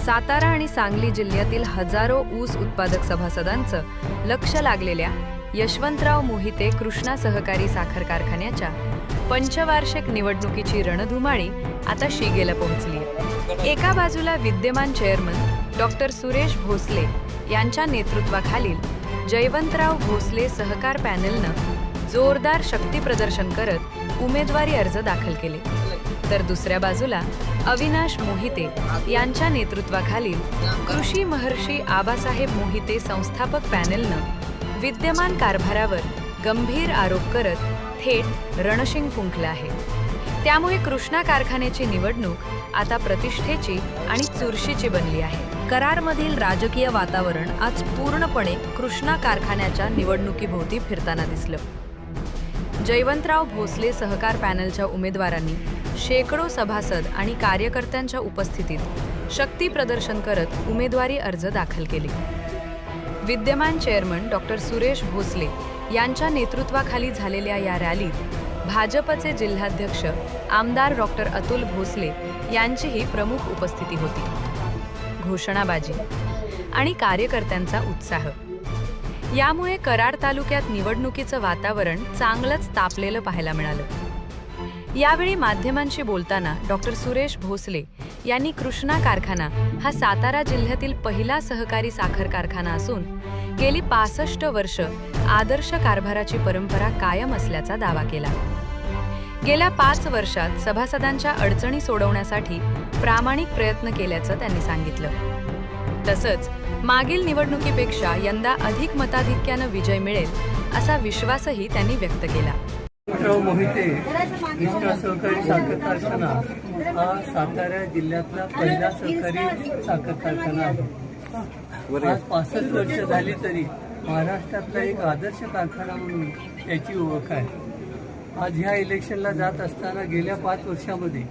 सातारा आणि सांगली जिल्ह्यातील हजारो ऊस उत्पादक सभासदांचं लक्ष लागलेल्या यशवंतराव मोहिते कृष्णा सहकारी साखर कारखान्याच्या पंचवार्षिक निवडणुकीची रणधुमाळी आता शिगेला पोहोचली. एका बाजूला विद्यमान चेअरमन डॉक्टर सुरेश भोसले यांच्या नेतृत्वाखालील जयवंतराव भोसले सहकार पॅनलनं जोरदार शक्तीप्रदर्शन करत उमेदवारी अर्ज दाखल केले, तर दुसऱ्या बाजूला अविनाश मोहिते यांच्या नेतृत्वाखालील कृषी महर्षी आबासाहेब मोहिते संस्थापक पॅनलनं विद्यमान कारभारावर गंभीर आरोप करत थेट रणशिंग फुंकलं आहे. त्यामुळे कृष्णा कारखान्याची निवडणूक आता प्रतिष्ठेची आणि चुरशीची बनली आहे. कराडमधील राजकीय वातावरण आज पूर्णपणे कृष्णा कारखान्याच्या निवडणुकीभोवती फिरताना दिसलं. जयवंतराव भोसले सहकार पॅनलच्या उमेदवारांनी शेकडो सभासद आणि कार्यकर्त्यांच्या उपस्थितीत शक्ती प्रदर्शन करत उमेदवारी अर्ज दाखल केले. विद्यमान चेअरमन डॉक्टर सुरेश भोसले यांच्या नेतृत्वाखाली झालेल्या या रॅलीत भाजपचे जिल्हाध्यक्ष आमदार डॉक्टर अतुल भोसले यांचीही प्रमुख उपस्थिती होती. घोषणाबाजी आणि कार्यकर्त्यांचा उत्साह यामुळे कराड तालुक्यात निवडणुकीचं वातावरण चांगलंच तापलेलं पाहायला मिळालं. यावेळी माध्यमांशी बोलताना डॉक्टर सुरेश भोसले यांनी कृष्णा कारखाना हा सातारा जिल्ह्यातील पहिला सहकारी साखर कारखाना असून गेली 65 वर्ष आदर्श कारभाराची परंपरा कायम असल्याचा दावा केला. गेल्या 5 वर्षात सभासदांच्या अडचणी सोडवण्यासाठी प्रामाणिक प्रयत्न केल्याचं त्यांनी सांगितलं. तसंच मागील निवडणुकीपेक्षा यंदा अधिक मताधिक्यानं विजय मिळेल असा विश्वासही त्यांनी व्यक्त केला. जयवंतराव मोहिते कृष्णा सहकारी साखर कारखाना हा सातारा जिल्ह्यातला पहिला सहकारी साखर कारखाना आहे. आज 65 वर्ष झाली तरी महाराष्ट्रातला एक आदर्श कारखाना म्हणून त्याची ओळख आहे. आज ह्या इलेक्शनला जात असताना गेल्या 5 वर्षामध्ये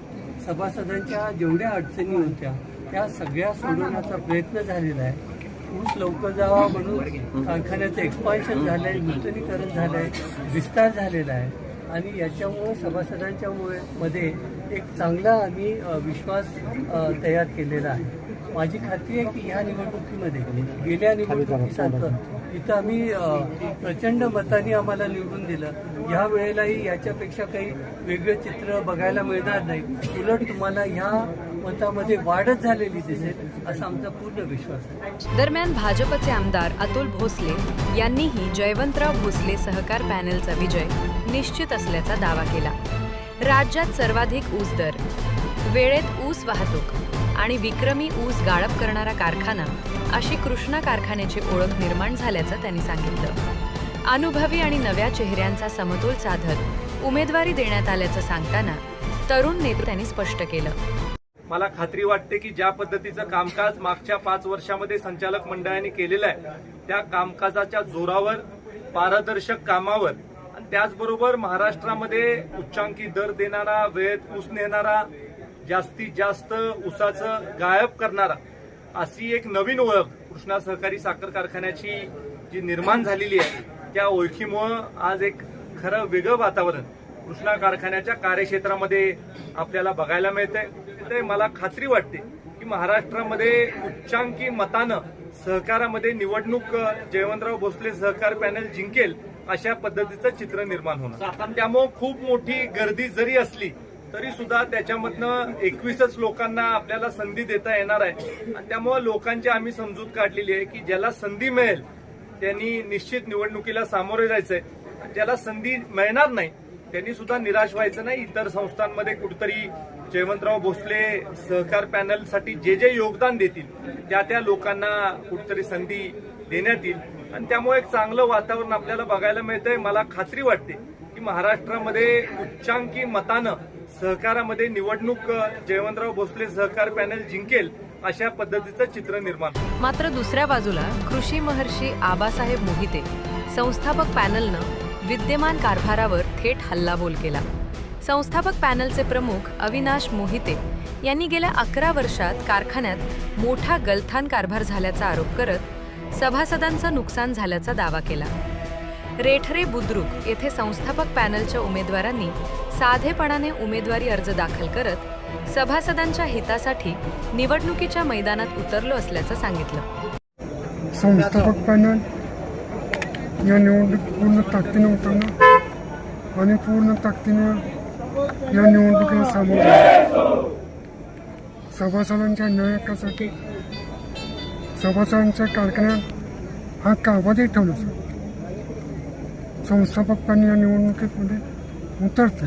सभासदांच्या जेवढ्या अडचणी होत्या त्या सगळ्या सोडवण्याचा प्रयत्न झालेला आहे. ऊस लवकर जावा म्हणून कारखान्याचं एक्सपान्शन झालं आहे, नूतनीकरण झालं आहे, विस्तार झालेला आहे आणि याच्यामुळे सभासदांच्या मध्ये एक चांगला आम्ही विश्वास तयार केलेला आहे. माझी खात्री आहे की ह्या निवडणुकीमध्ये गेल्या निवडणुकीसारखं इथं आम्ही प्रचंड मतांनी आम्हाला निवडून दिलं. ह्या वेळेलाही याच्यापेक्षा काही वेगळं चित्र बघायला मिळणार नाही. उलट तुम्हाला ह्या मतामध्ये वाढच झालेली दिसेल असा आमचा पूर्ण विश्वास आहे. दरम्यान भाजपचे आमदार अतुल भोसले यांनीही जयवंतराव भोसले सहकार पॅनलचा विजय निश्चित असल्याचा दावा केला. राज्यात सर्वाधिक ऊस दर, वेळेत ऊस वाहतूक आणि विक्रमी ऊस गाळप करणारा कारखाना अशी कृष्णा कारखान्याची ओळख निर्माण झाल्याचं त्यांनी सांगितलं. अनुभवी आणि नव्या चेहऱ्यांचा समतोल साधत उमेदवारी देण्यात आल्याचं सांगताना तरुण नेत्यांनी स्पष्ट केलं. मला खात्री वाटते की ज्या पद्धतीचं कामकाज मागच्या 5 वर्षामध्ये संचालक मंडळाने केलेलं आहे त्या कामकाजाच्या जोरावर, पारदर्शक कामावर आणि त्याचबरोबर महाराष्ट्रामध्ये उच्चांकी दर देणारा, वेळेत ऊस नेणारा, जास्तीत जास्त ऊसाचं गायब करणारा अशी एक नवीन ओळख कृष्णा सहकारी साखर कारखान्याची जी निर्माण झालेली आहे त्या ओळखीमुळं आज एक खरं वेगळं वातावरण कृष्णा कारखान्याच्या कार्यक्षेत्रामध्ये आपल्याला बघायला मिळतंय. मला खात्री वाटते की महाराष्ट्रामध्ये उच्चांकी मतानं सहकारामध्ये निवडणूक जयवंतराव भोसले सहकार पॅनल जिंकेल अशा पद्धतीचं चित्र निर्माण होणार. त्यामुळे खूप मोठी गर्दी जरी असली तरी सुद्धा त्याच्यामधनं 21च लोकांना आपल्याला संधी देता येणार आहे आणि त्यामुळे लोकांची आम्ही समजूत काढलेली आहे की ज्याला संधी मिळेल त्यांनी निश्चित निवडणुकीला सामोरे जायचंय. ज्याला संधी मिळणार नाही त्यांनी सुद्धा निराश व्हायचं नाही. इतर संस्थांमध्ये कुठेतरी जयवंतराव भोसले सहकार पॅनलसाठी जे जे योगदान देतील त्या लोकांना कुठेतरी संधी देण्यात येईल आणि त्यामुळे एक चांगलं वातावरण आपल्याला बघायला मिळतंय. मला खात्री वाटते की महाराष्ट्रामध्ये उच्चांकी मतानं सहकारामध्ये निवडणूक जयवंतराव भोसले सहकार पॅनल जिंकेल अशा पद्धतीचं चित्र निर्माण. मात्र दुसऱ्या बाजूला कृषी महर्षी आबासाहेब मोहिते संस्थापक पॅनलनं विद्यमान कारभारावर थेट हल्लाबोल केला. संस्थापक पॅनलचे प्रमुख अविनाश मोहिते यांनी गेल्या 11 वर्षात कारखान्यात मोठा गलथान कारभार झाल्याचा आरोप करत सभासदांचं नुकसान झाल्याचा दावा केला. रेठरे बुद्रुक येथे संस्थापक पॅनलच्या उमेदवारांनी साधेपणाने उमेदवारी अर्ज दाखल करत सभासदांच्या हितासाठी निवडणुकीच्या मैदानात उतरलो असल्याचं सांगितलं. संस्थापक पॅनल या निवडणूक पूर्ण ताकदीने उतरलं आणि पूर्ण ताकदीने या निवडणुकीला सामोरं जाणं. सभासदांच्या न्यायासाठी सभासदांच्या कारखान्यात हा काबादी ठेवण्याचा संस्थापक पॅनल या निवडणुकीमध्ये उतरते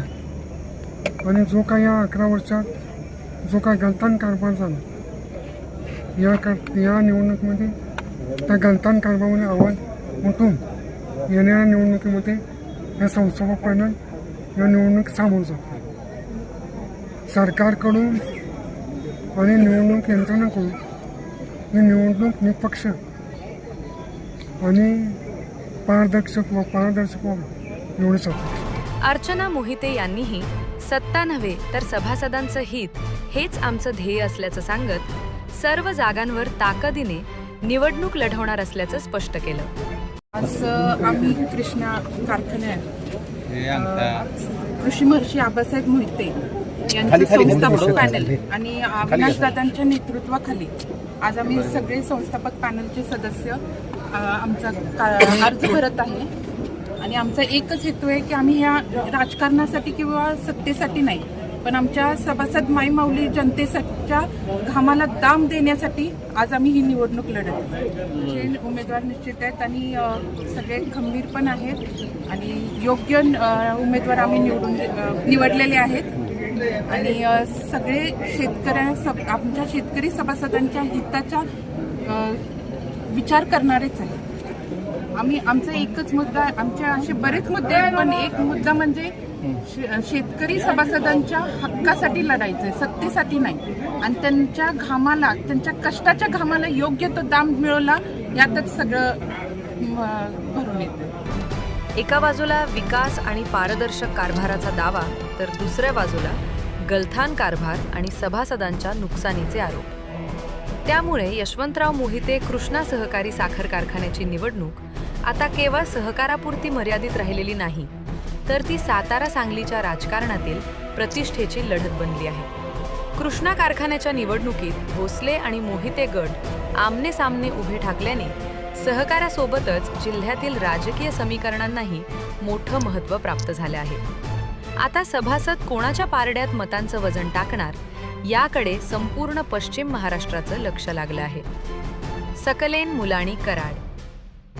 आणि जो काही या 11 वर्षात जो काही गलतान कारभार झाला या निवडणुकीमध्ये त्या गलतान कारभारामध्ये आवाज उठून येणाऱ्या निवडणुकीमध्ये या संस्थापक पॅनल या निवडणूक सामोरं जाते. सरकारकडून आणि निवडणूक यंत्रणाकडून ही निवडणूक निष्पक्ष आणि पारदर्शक व्हावी एवढंच अपेक्षा. अर्चना मोहिते यांनीही सत्ता नव्हे तर सभासदांचं हित हेच आमचं ध्येय असल्याचं सांगत सर्व जागांवर ताकदीने निवडणूक लढवणार असल्याचं स्पष्ट केलं. आज आम्ही कृष्णा कारखान्यात कृषी महर्षी आबासाहेब मोहिते यांचे संस्थापक पॅनल आणि अविनाशदादांच्या नेतृत्वाखाली आज आम्ही सगळे संस्थापक पॅनलचे सदस्य आमचा अर्ज भरत आहे. आणि आमचा एकच हेतू आहे की आम्ही ह्या राजकारणासाठी किंवा सत्तेसाठी नाही, पण आमच्या सभासद माईमाऊली जनतेच्या घामाला दाम देण्यासाठी आज आम्ही ही निवडणूक लढत आहे. जे उमेदवार निश्चित आहेत आणि सगळे खंबीर पण आहेत आणि योग्य उमेदवार आम्ही निवडलेले आहेत आणि सगळे आमच्या शेतकरी सभासदांच्या हिताचा विचार करणारेच आहेत. आमचा एकच मुद्दा, आमचे असे बरेच मुद्दे आहेत, पण एक मुद्दा म्हणजे शेतकरी सभासदांच्या हक्कासाठी लढायचं आहे, सत्तेसाठी नाही. आणि त्यांच्या घामाला, त्यांच्या कष्टाच्या घामाला योग्य तो दाम मिळवला, यातच सगळं भरून येतं. एका बाजूला विकास आणि पारदर्शक कारभाराचा दावा तर दुसऱ्या बाजूला गलथान कारभार आणि सभासदांच्या नुकसानीचे आरोप. त्यामुळे यशवंतराव मोहिते कृष्णा सहकारी साखर कारखान्याची निवडणूक आता केवळ सहकारापुरती मर्यादित राहिलेली नाही, तर ती सातारा सांगलीच्या राजकारणातील प्रतिष्ठेची लढत बनली आहे. कृष्णा कारखान्याच्या निवडणुकीत भोसले आणि मोहिते गट आमने सामने उभे ठाकल्याने सहकारासोबतच जिल्ह्यातील राजकीय समीकरणांनाही मोठं महत्त्व प्राप्त झाले आहे. आता सभासद कोणाच्या पारड्यात मतांचं वजन टाकणार याकडे संपूर्ण पश्चिम महाराष्ट्राचं लक्ष लागलं आहे. सकलेन मुलाणी कराड.